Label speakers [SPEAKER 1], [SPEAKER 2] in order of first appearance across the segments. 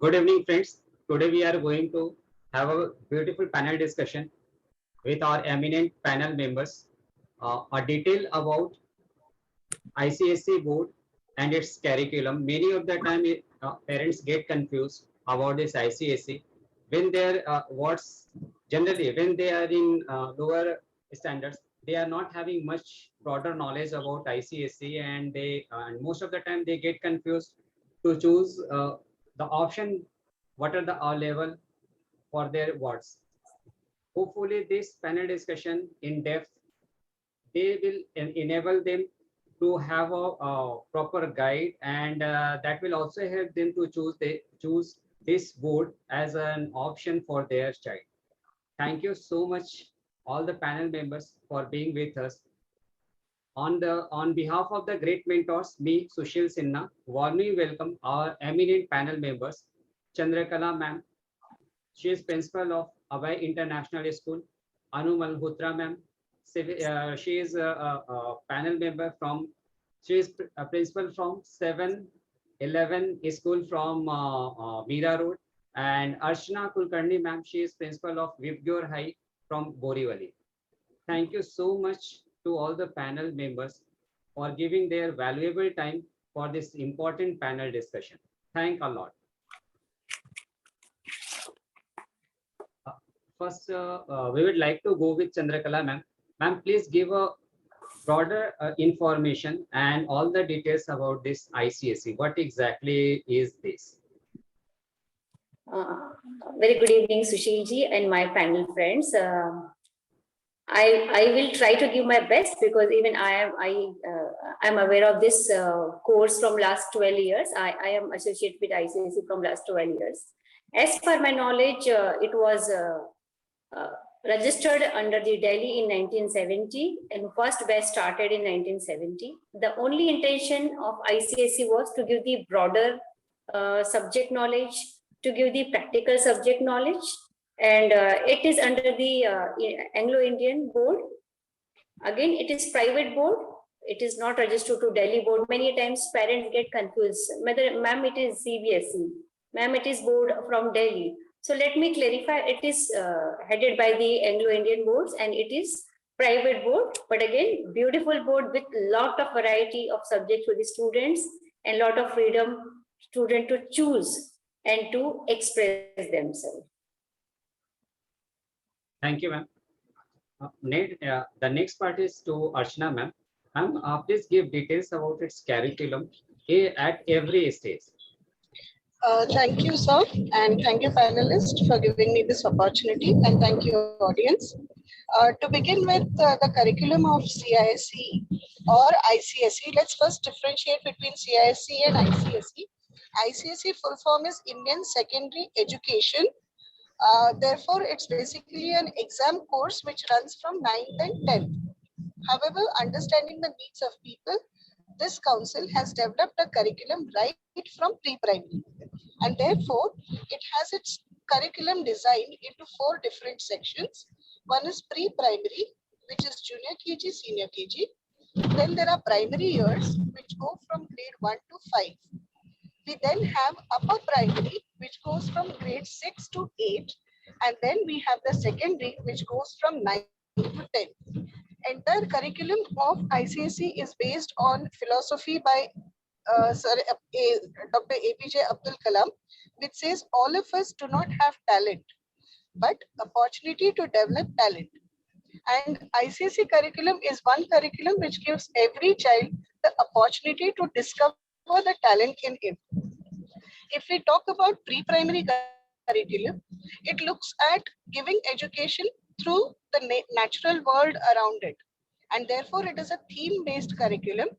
[SPEAKER 1] Good evening, friends. Today we are going to have a beautiful panel discussion with our eminent panel members. A detail about ICSE board and its curriculum. Many of the time, parents get confused about this ICSE when they're what's generally when they are in lower standards. They are not having much broader knowledge about ICSE, and and most of the time they get confused to choose the option. What are the level for their wards? Hopefully, this panel discussion in depth they will enable them to have a proper guide, and that will also help them to choose this board as an option for their child. Thank you so much, all the panel members, for being with us. On behalf of the great mentors, me, Sushil Sinha, warmly welcome our eminent panel members, Chandrakala ma'am. She is principal of Abhay International School. Anu Malhotra ma'am. She is a panel member from, she is a principal from 711 School from Meera Road. And Archana Kulkarni ma'am, she is principal of Vibgyor High from Borivali. Thank you so much to all the panel members for giving their valuable time for this important panel discussion. Thank a lot. First, we would like to go with Chandrakala ma'am. Ma'am, please give a broader information and all the details about this ICSE. What exactly is this?
[SPEAKER 2] Very good evening, Sushilji and my panel friends. I will try to give my best because even I am aware of this course from last 12 years. I am associated with ICSE from last 12 years. As per my knowledge, it was registered under the Delhi in 1970 and first batch started in 1970. The only intention of ICSE was to give the broader subject knowledge, to give the practical subject knowledge, and it is under the Anglo-Indian board. Again, it is private board. It is not registered to Delhi board. Many times parents get confused. Whether ma'am it is CBSE, ma'am it is board from Delhi. So let me clarify, it is headed by the Anglo-Indian boards and it is private board, but again, beautiful board with lot of variety of subjects for the students and lot of freedom student to choose and to express themselves.
[SPEAKER 1] Thank you, ma'am. The next part is to Archana ma'am. Ma'am, please give details about its curriculum at every stage.
[SPEAKER 3] Thank you, sir, and thank you, panelists, for giving me this opportunity, and thank you, audience. To begin with the curriculum of CISE or ICSE, let's first differentiate between CISE and ICSE. ICSE full form is Indian Secondary Education. Therefore, it's basically an exam course which runs from 9th and 10th. However, understanding the needs of people, this council has developed a curriculum right from pre-primary. And therefore, it has its curriculum designed into 4 different sections. One is pre-primary, which is junior KG, senior KG. Then there are primary years, which go from grade 1 to 5. We then have upper primary, which goes from grade 6 to 8. And then we have the secondary, which goes from 9 to 10. Entire curriculum of ICSE is based on philosophy by Dr. APJ Abdul Kalam, which says all of us do not have talent, but opportunity to develop talent. And ICSE curriculum is one curriculum which gives every child the opportunity to discover the talent in him. If we talk about pre-primary curriculum, it looks at giving education through the natural world around it. And therefore, it is a theme-based curriculum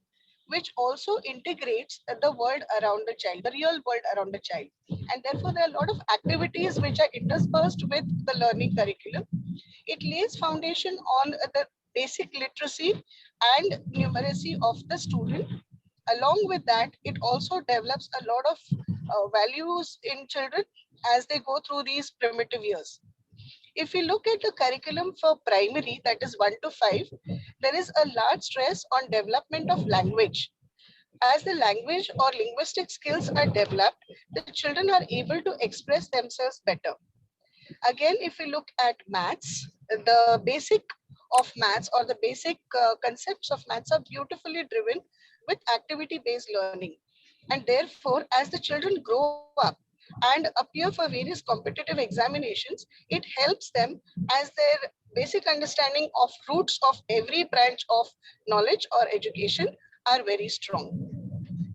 [SPEAKER 3] which also integrates the world around the child, the real world around the child. And therefore, there are a lot of activities which are interspersed with the learning curriculum. It lays foundation on the basic literacy and numeracy of the student. Along with that, it also develops a lot of values in children as they go through these primitive years. If we look at the curriculum for primary, that is 1 to 5, there is a large stress on development of language. As the language or linguistic skills are developed, the children are able to express themselves better. Again, if we look at maths, the basic of maths or the basic concepts of maths are beautifully driven with activity-based learning. And therefore, as the children grow up and appear for various competitive examinations, it helps them as their basic understanding of roots of every branch of knowledge or education are very strong.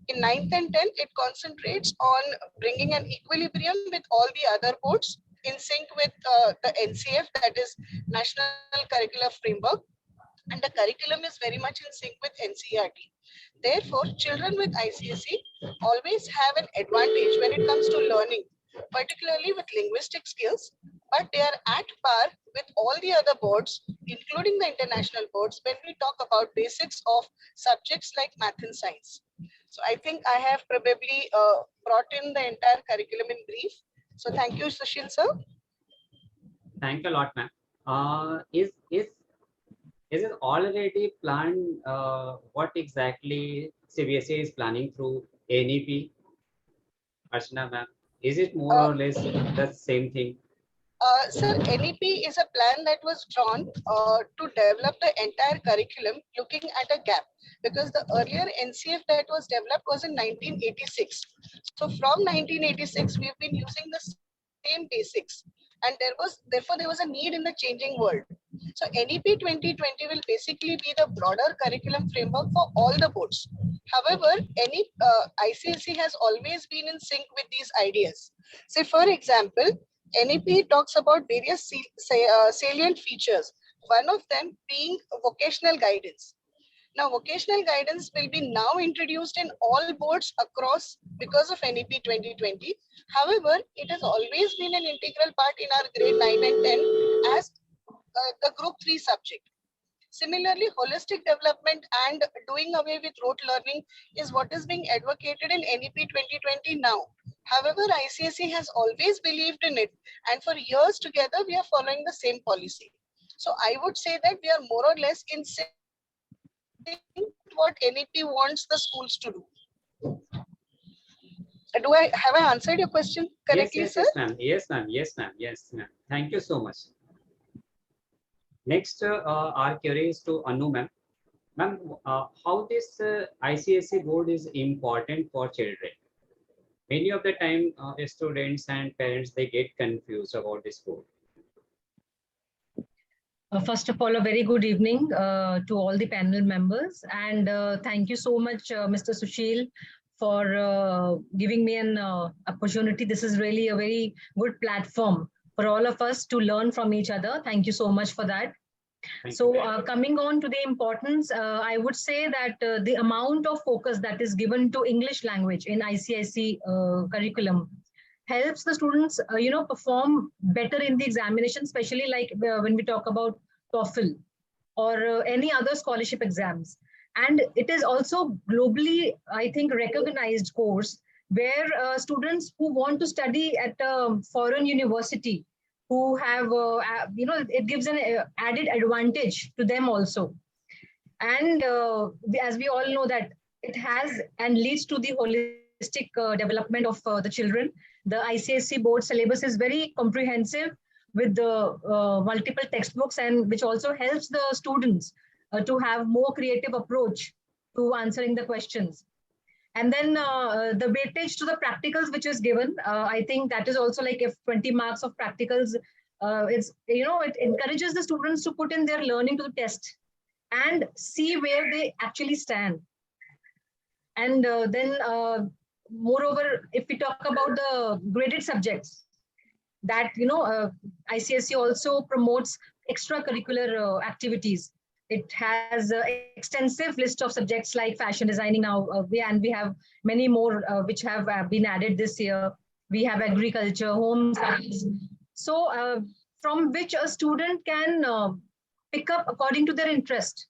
[SPEAKER 3] In 9th and 10th, it concentrates on bringing an equilibrium with all the other boards in sync with the NCF, that is National Curricular Framework, and the curriculum is very much in sync with NCERT. Therefore, children with ICSE always have an advantage when it comes to learning, particularly with linguistic skills, but they are at par with all the other boards, including the international boards, when we talk about basics of subjects like math and science. So I think I have probably brought in the entire curriculum in brief. So thank you, Sushil sir.
[SPEAKER 1] Thank you a lot, ma'am. Is it already planned what exactly CBSE is planning through NEP? Archana ma'am, is it more or less the same thing?
[SPEAKER 3] Sir, NEP is a plan that was drawn to develop the entire curriculum looking at a gap, because the earlier NCF that was developed was in 1986. So from 1986, we've been using the same basics, and therefore there was a need in the changing world. So NEP 2020 will basically be the broader curriculum framework for all the boards. However, ICSE has always been in sync with these ideas. Say, for example, NEP talks about various salient features, one of them being vocational guidance. Now, vocational guidance will be now introduced in all boards across because of NEP 2020. However, it has always been an integral part in our grade 9 and 10 as the group 3 subject. Similarly, holistic development and doing away with rote learning is what is being advocated in NEP 2020 now. However, ICSE has always believed in it, and for years together, we are following the same policy. So I would say that we are more or less in sync with what NEP wants the schools to do. Have I answered your question correctly,
[SPEAKER 1] yes,
[SPEAKER 3] sir?
[SPEAKER 1] yes, ma'am. Yes, ma'am. Yes, ma'am. Thank you so much. Next, our query is to Anu ma'am. Ma'am, how this ICSE board is important for children? Many of the time, students and parents, they get confused about this board.
[SPEAKER 4] First of all, a very good evening to all the panel members, and thank you so much, Mr. Sushil, for giving me an opportunity. This is really a very good platform for all of us to learn from each other. Thank you so much for that. Coming on to the importance, I would say that the amount of focus that is given to English language in ICSE curriculum helps the students, perform better in the examination, especially like when we talk about TOEFL or any other scholarship exams. And it is also globally, I think, recognized course where students who want to study at a foreign university, who have, it gives an added advantage to them also. And as we all know that it has and leads to the holistic development of the children. The ICSE board syllabus is very comprehensive with the multiple textbooks, and which also helps the students to have more creative approach to answering the questions. And then the weightage to the practicals which is given, I think that is also like if 20 marks of practicals, it encourages the students to put in their learning to the test and see where they actually stand. And then moreover, if we talk about the graded subjects, that, ICSE also promotes extracurricular activities. It has an extensive list of subjects like fashion designing now, and we have many more which have been added this year. We have agriculture, home science. So from which a student can pick up according to their interest.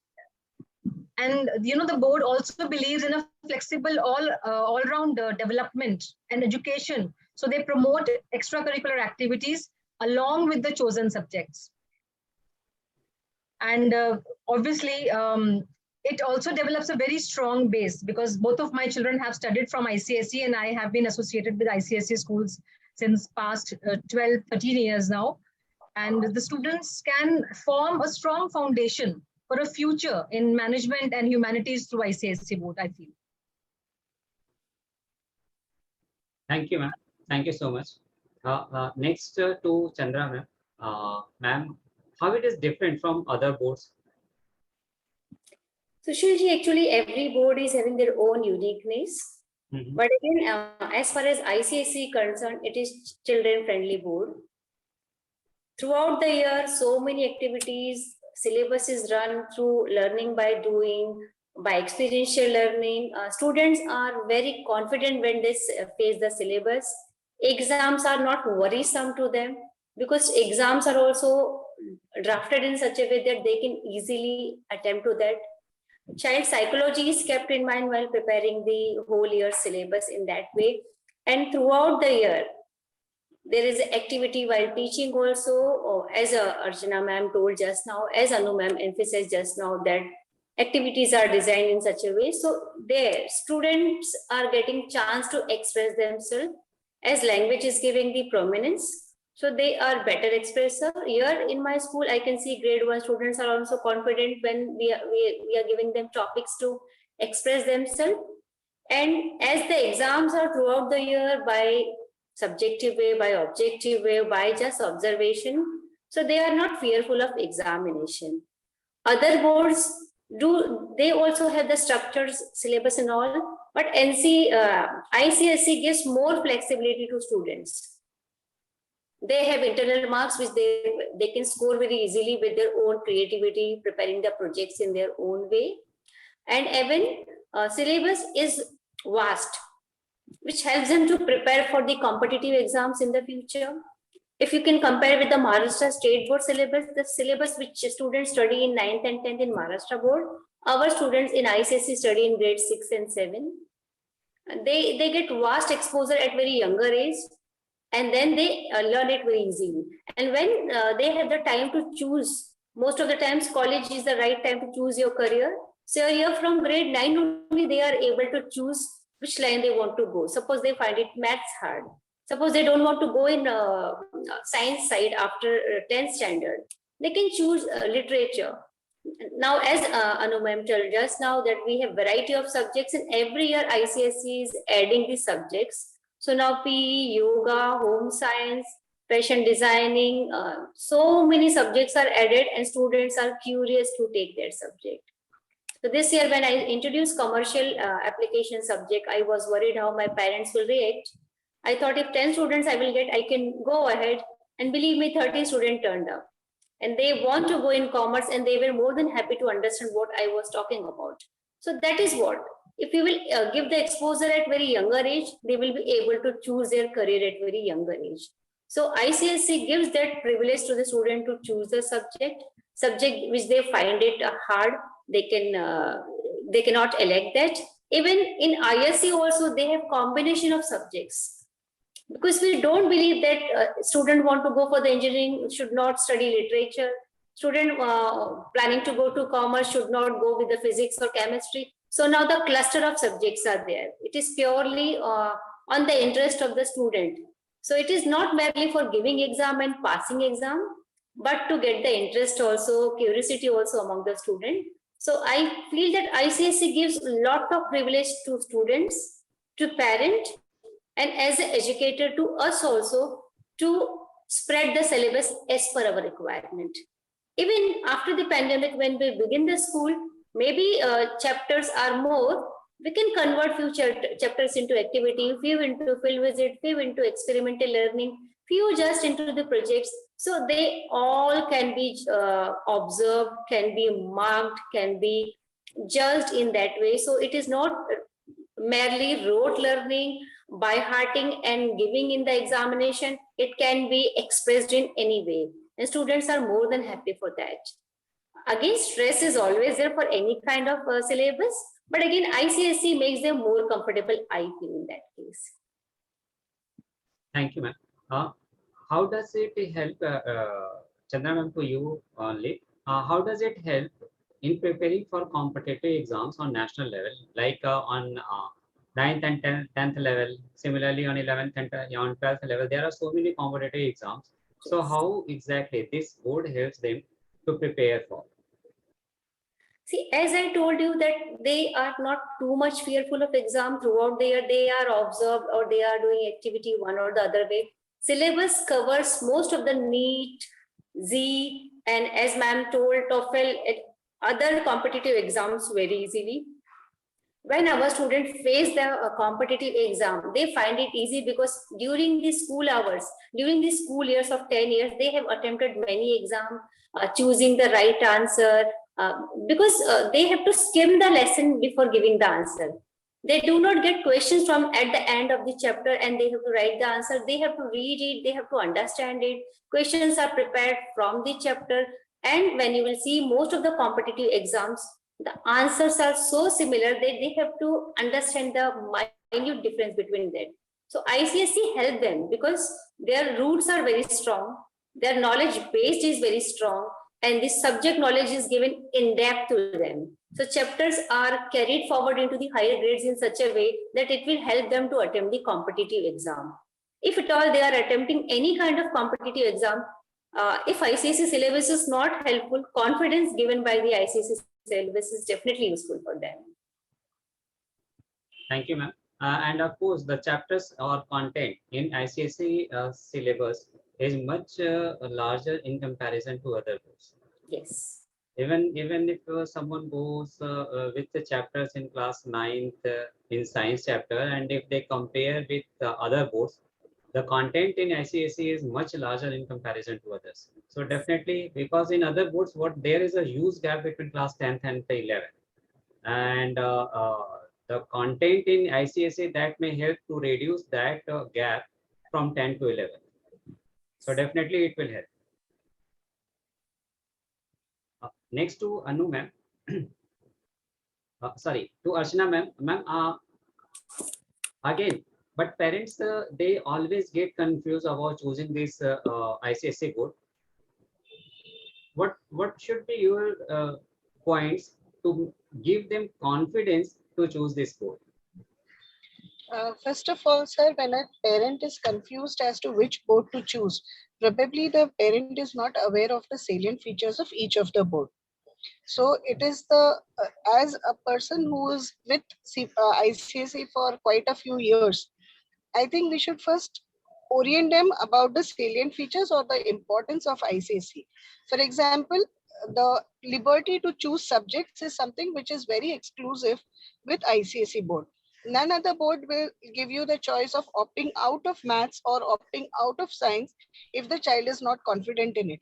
[SPEAKER 4] And the board also believes in a flexible all-round development and education. So they promote extracurricular activities along with the chosen subjects. And obviously, it also develops a very strong base, because both of my children have studied from ICSE, and I have been associated with ICSE schools since past 12, 13 years now. And the students can form a strong foundation for a future in management and humanities through ICSE board, I feel.
[SPEAKER 1] Thank you, ma'am. Thank you so much. Next to Chandra, ma'am. Ma'am, how it is different from other boards?
[SPEAKER 2] So, Shilji, actually, every board is having their own uniqueness.
[SPEAKER 1] Mhm.
[SPEAKER 2] But again, as far as ICSE concerned, it is children-friendly board. Throughout the year, so many activities, syllabus is run through learning by doing, by experiential learning. Students are very confident when they face the syllabus. Exams are not worrisome to them, because exams are also drafted in such a way that they can easily attempt to that. Child psychology is kept in mind while preparing the whole year syllabus in that way. And throughout the year, there is activity while teaching also, as Archana ma'am told just now, as Anu ma'am emphasized just now, that activities are designed in such a way. So there, students are getting chance to express themselves, as language is giving the prominence. So they are better expressor. Here in my school, I can see grade 1 students are also confident when we are giving them topics to express themselves. And as the exams are throughout the year by subjective way, by objective way, by just observation, so they are not fearful of examination. Other boards they also have the structures, syllabus and all, but ICSE gives more flexibility to students. They have internal marks which they can score very easily with their own creativity, preparing the projects in their own way. And even syllabus is vast, which helps them to prepare for the competitive exams in the future. If you can compare with the Maharashtra State Board syllabus, the syllabus which students study in 9th and 10th in Maharashtra Board, our students in ICSE study in grade 6 and 7. They get vast exposure at very younger age, and then they learn it very easily. And when they have the time to choose, most of the times college is the right time to choose your career. So here from grade 9 only, they are able to choose which line they want to go. Suppose they find it maths hard. Suppose they don't want to go in science side after 10th standard. They can choose literature. Now, as Anu ma'am told just now, that we have variety of subjects, and every year ICSE is adding these subjects. So now PE, yoga, home science, fashion designing, so many subjects are added, and students are curious to take that subject. So this year when I introduced commercial application subject, I was worried how my parents will react. I thought if 10 students I will get, I can go ahead, and believe me, 30 students turned up. And they want to go in commerce, and they were more than happy to understand what I was talking about. So that is what, if you will give the exposure at very younger age, they will be able to choose their career at very younger age. So ICSE gives that privilege to the student to choose the subject which they find it hard. They cannot elect that. Even in ISC also, they have combination of subjects, because we don't believe that student want to go for the engineering should not study literature. Student planning to go to commerce should not go with the physics or chemistry. So now the cluster of subjects are there. It is purely on the interest of the student. So it is not merely for giving exam and passing exam, but to get the interest also, curiosity also among the student. So I feel that ICSE gives a lot of privilege to students, to parent, and as an educator to us also, to spread the syllabus as per our requirement. Even after the pandemic, when we begin the school, maybe chapters are more, we can convert few chapters into activity, few into field visit, few into experimental learning, few just into the projects. So they all can be observed, can be marked, can be judged in that way. So it is not merely rote learning, by hearting and giving in the examination. It can be expressed in any way, and students are more than happy for that. Again, stress is always there for any kind of syllabus, but again, ICSE makes them more comfortable, I feel, in that case.
[SPEAKER 1] Thank you, ma'am. How does it help, Chandra ma'am, to you only? How does it help in preparing for competitive exams on national level, like on 9th and 10th level, similarly on 11th and on 12th level, there are so many competitive exams. So
[SPEAKER 2] Yes.
[SPEAKER 1] how exactly this board helps them to prepare for?
[SPEAKER 2] See, as I told you that they are not too much fearful of exam throughout the year. They are observed or they are doing activity one or the other way. Syllabus covers most of the NEET, Z, and as ma'am told, TOEFL, and other competitive exams very easily. When our students face the competitive exam, they find it easy because during the school hours, during the school years of 10 years, they have attempted many exams, choosing the right answer, because they have to skim the lesson before giving the answer. They do not get questions from at the end of the chapter and they have to write the answer. They have to read it, they have to understand it. Questions are prepared from the chapter. And when you will see most of the competitive exams, the answers are so similar that they have to understand the minute difference between them. So ICSE help them because their roots are very strong, their knowledge base is very strong, and this subject knowledge is given in depth to them. So chapters are carried forward into the higher grades in such a way that it will help them to attempt the competitive exam. If at all they are attempting any kind of competitive exam, if ICSE syllabus is not helpful, confidence given by the ICSE syllabus is definitely useful for them.
[SPEAKER 1] Thank you, ma'am. And of course, the chapters or content in ICSE syllabus is much larger in comparison to other books.
[SPEAKER 2] Yes.
[SPEAKER 1] Even if someone goes with the chapters in class 9th in science chapter, and if they compare with other boards, the content in ICSE is much larger in comparison to others. So definitely, because in other boards, what there is a huge gap between class 10th and 11th, and the content in ICSE that may help to reduce that gap from 10 to 11. So definitely it will help. Next to Anu ma'am, sorry, to Archana ma'am. Ma'am, again, but parents, they always get confused about choosing this ICSE board. What should be your points to give them confidence to choose this board?
[SPEAKER 3] First of all, sir, when a parent is confused as to which board to choose, probably the parent is not aware of the salient features of each of the board. So it is as a person who is with ICSE for quite a few years, I think we should first orient them about the salient features or the importance of ICSE. For example, the liberty to choose subjects is something which is very exclusive with ICSE board. None other board will give you the choice of opting out of maths or opting out of science if the child is not confident in it.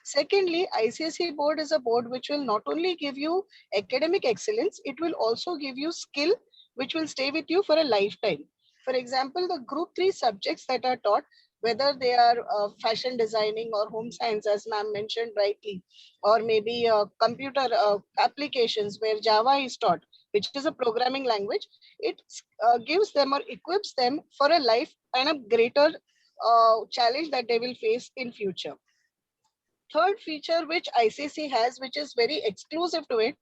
[SPEAKER 3] Secondly, ICSE board is a board which will not only give you academic excellence, it will also give you skill which will stay with you for a lifetime. For example, the group 3 subjects that are taught, whether they are fashion designing or home science, as ma'am mentioned rightly, or maybe computer applications where Java is taught, which is a programming language, it gives them or equips them for a life and a greater challenge that they will face in future. Third feature which ICSE has, which is very exclusive to it,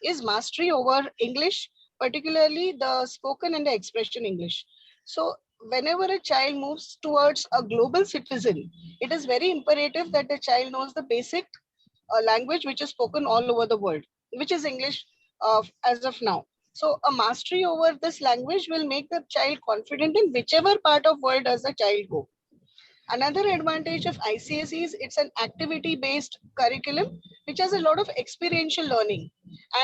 [SPEAKER 3] is mastery over English, particularly the spoken and the expression English. So whenever a child moves towards a global citizen, it is very imperative that the child knows the basic language which is spoken all over the world, which is English as of now. So a mastery over this language will make the child confident in whichever part of world does the child go. Another advantage of ICSE is it's an activity-based curriculum, which has a lot of experiential learning.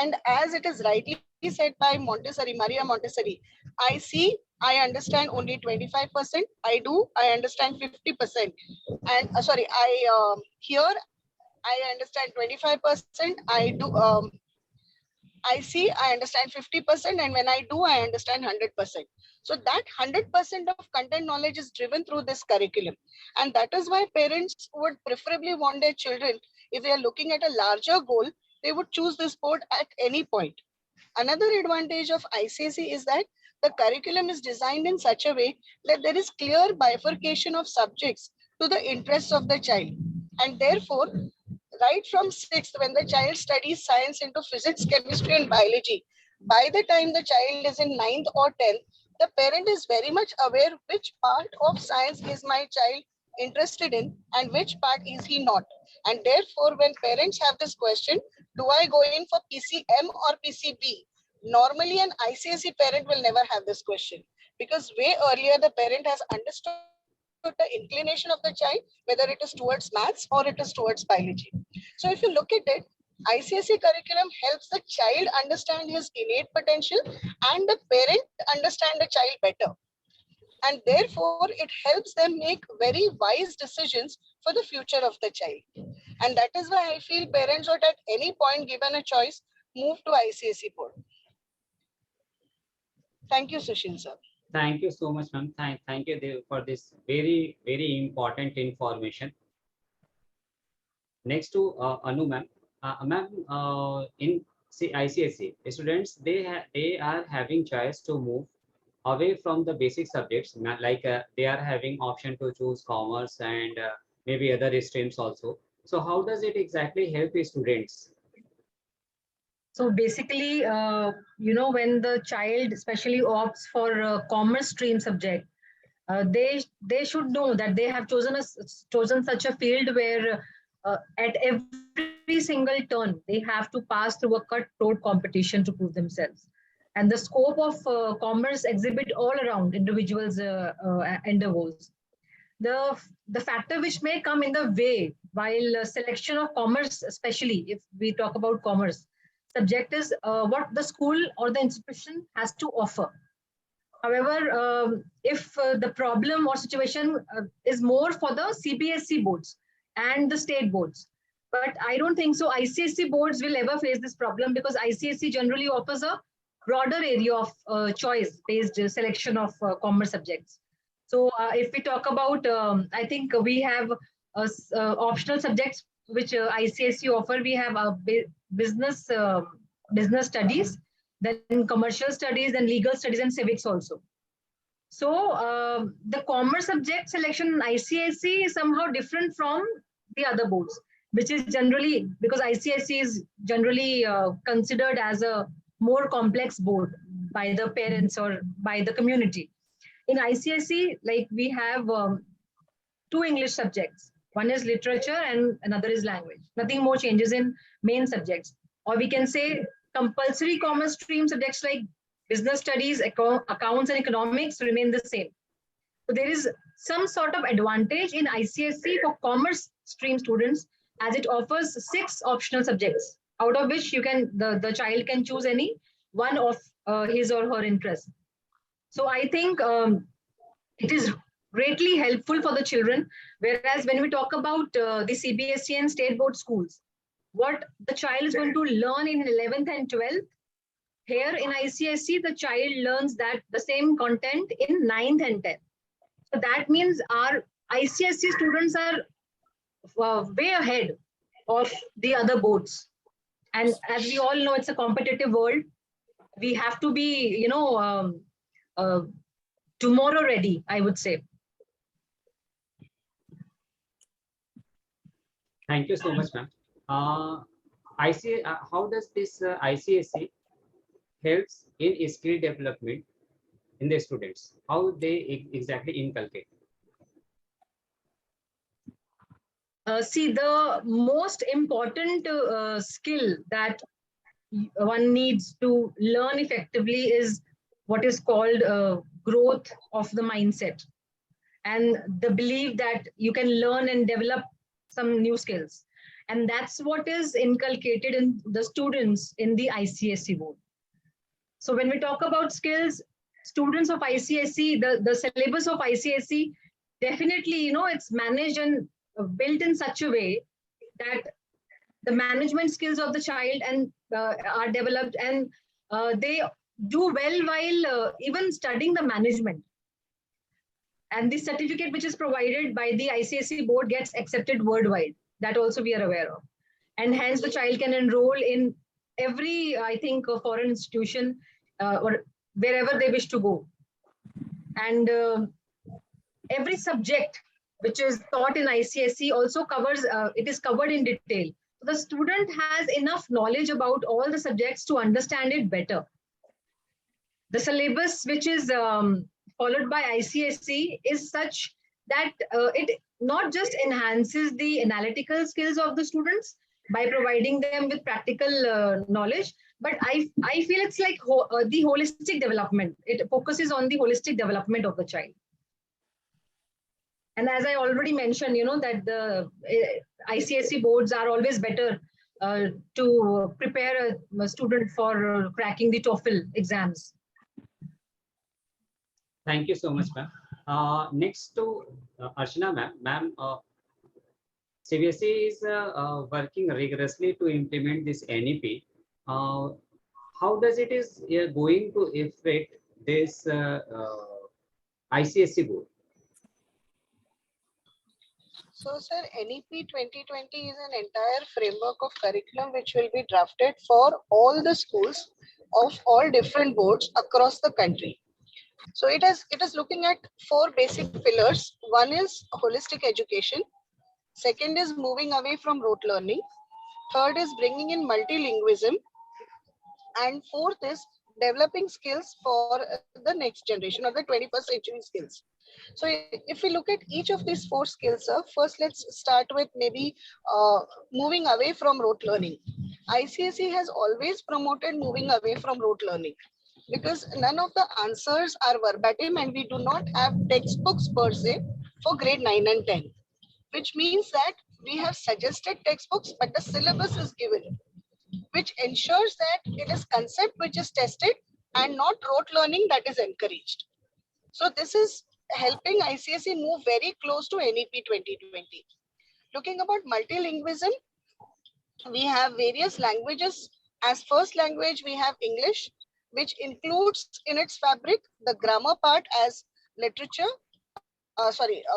[SPEAKER 3] And as it is rightly said by Montessori, Maria Montessori, I see, I understand only 25%. I do, I understand 50%. And sorry, I hear, I understand 25%. I see, I understand 50%, and when I do, I understand 100%. So that 100% of content knowledge is driven through this curriculum. And that is why parents would preferably want their children, if they are looking at a larger goal, they would choose this board at any point. Another advantage of ICSE is that the curriculum is designed in such a way that there is clear bifurcation of subjects to the interests of the child. And therefore, right from 6th, when the child studies science into physics, chemistry, and biology, by the time the child is in 9th or 10th, the parent is very much aware which part of science is my child interested in and which part is he not. And therefore, when parents have this question, do I go in for PCM or PCB? Normally, an ICSE parent will never have this question, because way earlier the parent has understood the inclination of the child, whether it is towards maths or it is towards biology. So if you look at it, ICSE curriculum helps the child understand his innate potential and the parent understand the child better. And therefore, it helps them make very wise decisions for the future of the child. And that is why I feel parents should at any point given a choice, move to ICSE board. Thank you, Sushil sir.
[SPEAKER 1] Thank you so much, ma'am. Thank you for this very, very important information. Next to Anu, ma'am. Ma'am, in ICSE, students, they are having choice to move away from the basic subjects, like they are having option to choose commerce and maybe other streams also. So how does it exactly help the students?
[SPEAKER 4] So basically, when the child especially opts for a commerce stream subject, they should know that they have chosen such a field where at every single turn they have to pass through a cutthroat competition to prove themselves. And the scope of commerce exhibit all around individuals' endeavors. The factor which may come in the way while selection of commerce, especially if we talk about commerce subject, is what the school or the institution has to offer. However, if the problem or situation is more for the CBSE boards and the state boards, but I don't think so ICSE boards will ever face this problem, because ICSE generally offers a broader area of choice-based selection of commerce subjects. So if we talk about, I think we have optional subjects which ICSE offer. We have business studies, then commercial studies, then legal studies, and civics also. So the commerce subject selection in ICSE is somehow different from the other boards, which is generally, because ICSE is generally considered as a more complex board by the parents or by the community. In ICSE, like we have two English subjects. One is literature and another is language. Nothing more changes in main subjects. Or we can say compulsory commerce stream subjects like business studies, accounts, and economics remain the same. So there is some sort of advantage in ICSE for commerce stream students, as it offers 6 optional subjects, out of which the child can choose any one of his or her interests. So I think it is greatly helpful for the children. Whereas when we talk about the CBSE and state board schools, what the child is going to learn in 11th and 12th, here in ICSE, the child learns that the same content in 9th and 10th. So that means our ICSE students are way ahead of the other boards. And as we all know, it's a competitive world. We have to be, tomorrow ready, I would say.
[SPEAKER 1] Thank you so much, ma'am. How does this ICSE helps in skill development in the students? How they exactly inculcate?
[SPEAKER 4] See, the most important skill that one needs to learn effectively is what is called growth of the mindset, and the belief that you can learn and develop some new skills. And that's what is inculcated in the students in the ICSE board. So when we talk about skills, students of ICSE, the syllabus of ICSE, definitely, it's managed and built in such a way that the management skills of the child and are developed, and they do well while even studying the management. And the certificate which is provided by the ICSE board gets accepted worldwide. That also we are aware of. And hence the child can enroll in every, I think, foreign institution or wherever they wish to go. And every subject which is taught in ICSE also covers, it is covered in detail. the student has enough knowledge about all the subjects to understand it better. The syllabus which is followed by ICSE is such that it not just enhances the analytical skills of the students by providing them with practical knowledge, but I feel it's like the holistic development. It focuses on the holistic development of the child. And as I already mentioned, that the ICSE boards are always better to prepare a student for cracking the TOEFL exams.
[SPEAKER 1] Thank you so much, ma'am. Next to Archana ma'am. Ma'am, CBSE is working rigorously to implement this NEP. How does it is going to affect this ICSE board?
[SPEAKER 3] So, sir, NEP 2020 is an entire framework of curriculum which will be drafted for all the schools of all different boards across the country. So it is looking at 4 basic pillars. One is holistic education. Second is moving away from rote learning. Third is bringing in multilingualism. And fourth is developing skills for the next generation or the 21st century skills. So if we look at each of these 4 skills, first let's start with maybe moving away from rote learning. ICSE has always promoted moving away from rote learning because none of the answers are verbatim and we do not have textbooks per se for grade 9 and 10, which means that we have suggested textbooks, but the syllabus is given, which ensures that it is concept which is tested and not rote learning that is encouraged. So this is helping ICSE move very close to NEP 2020. Looking about multilingualism, we have various languages. As first language, we have English, which includes in its fabric the grammar part as literature,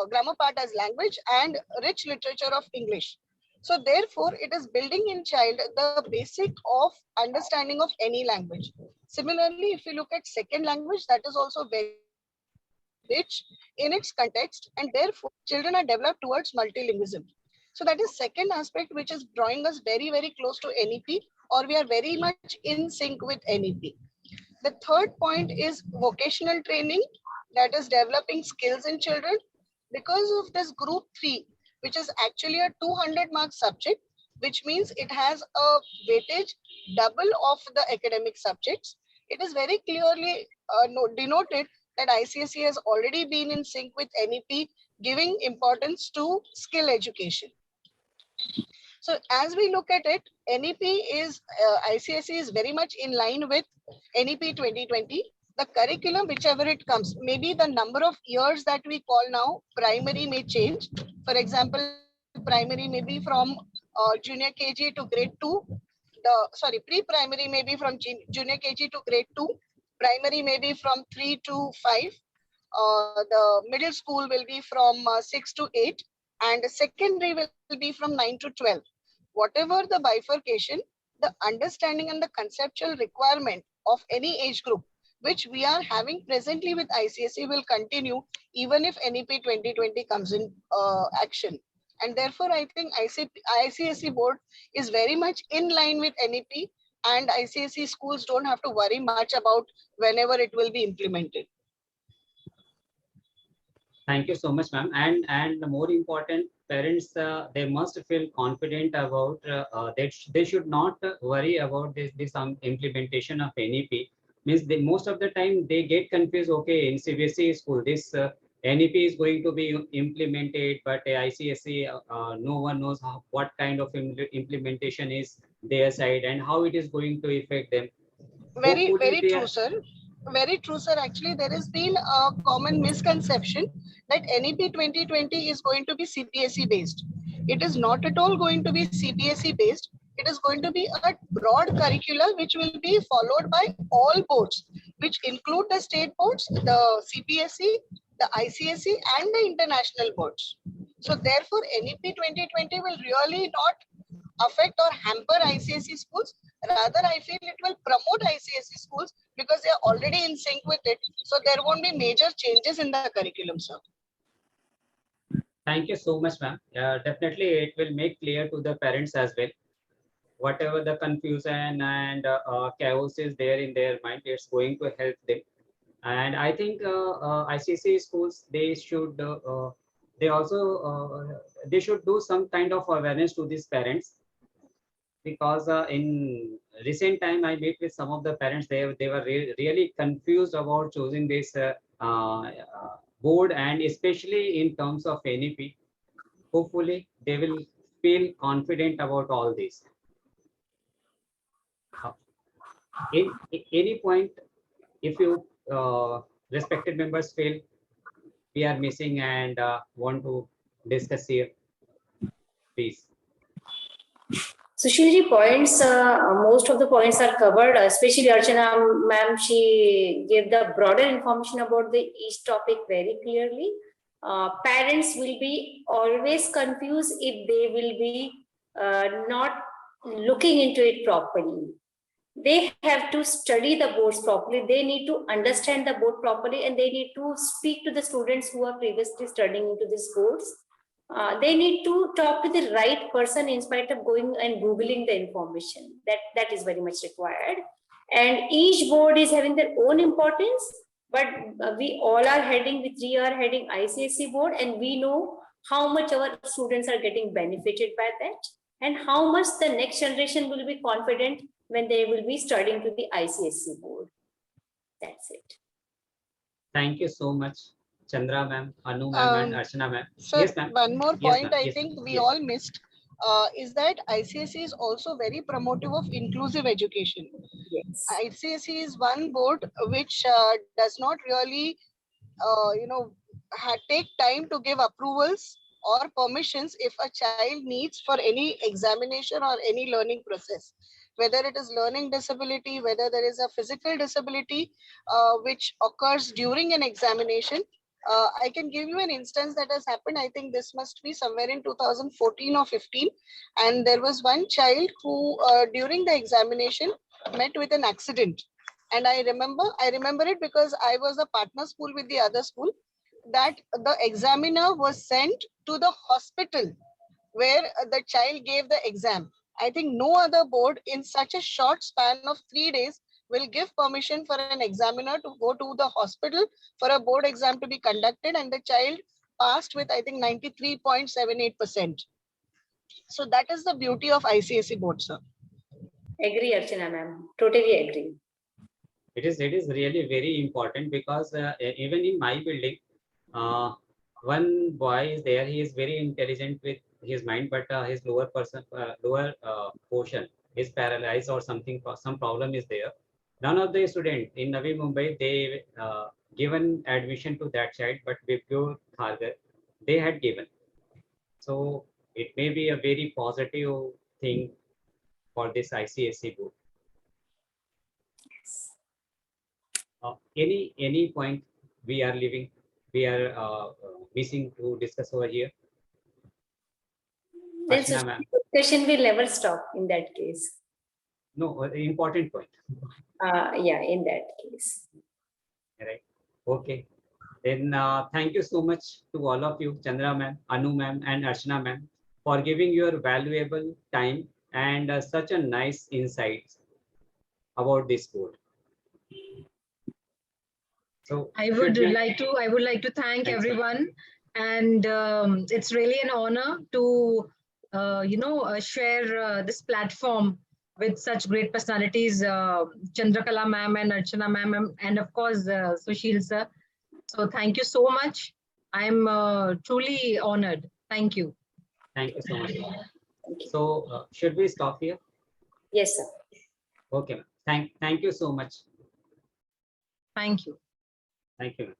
[SPEAKER 3] grammar part as language and rich literature of English. So therefore, it is building in child the basic of understanding of any language. Similarly, if you look at second language, that is also very rich in its context, and therefore children are developed towards multilingualism. So that is second aspect which is drawing us very, very close to NEP, or we are very much in sync with NEP. The third point is vocational training, that is developing skills in children. Because of this group 3, which is actually a 200-mark subject, which means it has a weightage double of the academic subjects, it is very clearly denoted that ICSE has already been in sync with NEP, giving importance to skill education. So as we look at it, NEP is, ICSE is very much in line with NEP 2020. The curriculum, whichever it comes, maybe the number of years that we call now primary may change. For example, primary may be from junior KG to grade 2. Pre-primary may be from junior KG to grade 2. Primary may be from 3 to 5. The middle school will be from 6 to 8. And secondary will be from 9 to 12. Whatever the bifurcation, the understanding and the conceptual requirement of any age group, which we are having presently with ICSE, will continue even if NEP 2020 comes in action. And therefore, I think ICSE board is very much in line with NEP, and ICSE schools don't have to worry much about whenever it will be implemented.
[SPEAKER 1] Thank you so much, ma'am. And the more important, parents, they must feel confident about they should not worry about this implementation of NEP. Means most of the time they get confused. Okay, in CBSE school, this NEP is going to be implemented, but ICSE, no one knows what kind of implementation is their side and how it is going to affect them.
[SPEAKER 3] Very true, sir. Very true, sir. Actually, there has been a common misconception that NEP 2020 is going to be CBSE based. It is not at all going to be CBSE based. It is going to be a broad curricula which will be followed by all boards, which include the state boards, the CBSE, the ICSE, and the international boards. So therefore, NEP 2020 will really not affect or hamper ICSE schools. Rather, I feel it will promote ICSE schools because they are already in sync with it. So there won't be major changes in the curriculum, sir.
[SPEAKER 1] Thank you so much, ma'am. Definitely, it will make clear to the parents as well. whatever the confusion and chaos is there in their mind, it's going to help them. And I think ICSE schools, they also they should do some kind of awareness to these parents, because in recent time I met with some of the parents. They were really confused about choosing this board, and especially in terms of NEP. Hopefully they will feel confident about all this. In any point, if you respected members feel we are missing and want to discuss here, please.
[SPEAKER 2] Sushilji points, most of the points are covered, especially Archana ma'am, she gave the broader information about the each topic very clearly. Parents will be always confused if they will be not looking into it properly. They have to study the boards properly. They need to understand the board properly, and they need to speak to the students who are previously studying into these boards. They need to talk to the right person in spite of going and Googling the information. That is very much required. And each board is having their own importance, but we all are heading, we are heading ICSE board, and we know how much our students are getting benefited by that, and how much the next generation will be confident when they will be studying to the ICSE board. That's it.
[SPEAKER 1] Thank you so much, Chandra ma'am, Anu ma'am, and Archana ma'am.
[SPEAKER 3] Sir,
[SPEAKER 1] Yes, ma'am.
[SPEAKER 3] one more
[SPEAKER 1] Yes,
[SPEAKER 3] point
[SPEAKER 1] ma'am.
[SPEAKER 3] I
[SPEAKER 1] Yes,
[SPEAKER 3] think
[SPEAKER 1] ma'am.
[SPEAKER 3] we
[SPEAKER 1] Yes.
[SPEAKER 3] all missed is that ICSE is also very promotive of inclusive education.
[SPEAKER 2] Yes.
[SPEAKER 3] ICSE is one board which does not really, take time to give approvals or permissions if a child needs for any examination or any learning process, whether it is learning disability, whether there is a physical disability which occurs during an examination. I can give you an instance that has happened. I think this must be somewhere in 2014 or 15. And there was one child who during the examination met with an accident. And I remember it because I was a partner school with the other school, that the examiner was sent to the hospital where the child gave the exam. I think no other board in such a short span of 3 days will give permission for an examiner to go to the hospital for a board exam to be conducted, and the child passed with, I think, 93.78%. So that is the beauty of ICSE board, sir.
[SPEAKER 2] Agree, Archana ma'am. Totally agree.
[SPEAKER 1] It is really very important, because even in my building, one boy is there. He is very intelligent with his mind, but his lower portion is paralyzed or something. Some problem is there. None of the student in Navi Mumbai, they given admission to that child, but Vipur Thargar, they had given. So it may be a very positive thing for this ICSE board. Any point we are leaving, we are missing to discuss over here?
[SPEAKER 2] Then
[SPEAKER 1] Archana ma'am.
[SPEAKER 2] discussion will never stop in that case.
[SPEAKER 1] No, important point.
[SPEAKER 2] Yeah, in that case.
[SPEAKER 1] Right. Okay. Then thank you so much to all of you, Chandra ma'am, Anu ma'am, and Archana ma'am, for giving your valuable time and such a nice insights about this board. So
[SPEAKER 4] I would like to thank
[SPEAKER 1] Thanks,
[SPEAKER 4] everyone, and it's really an honor to share this platform with such great personalities, Chandrakala ma'am and Archana ma'am, and of course Sushil sir. So thank you so much. I'm truly honored. Thank you.
[SPEAKER 1] Thank you so much.
[SPEAKER 2] Thank you.
[SPEAKER 1] So should we stop here?
[SPEAKER 2] Yes, sir.
[SPEAKER 1] Okay. Thank you so much.
[SPEAKER 4] Thank you.
[SPEAKER 1] Thank you.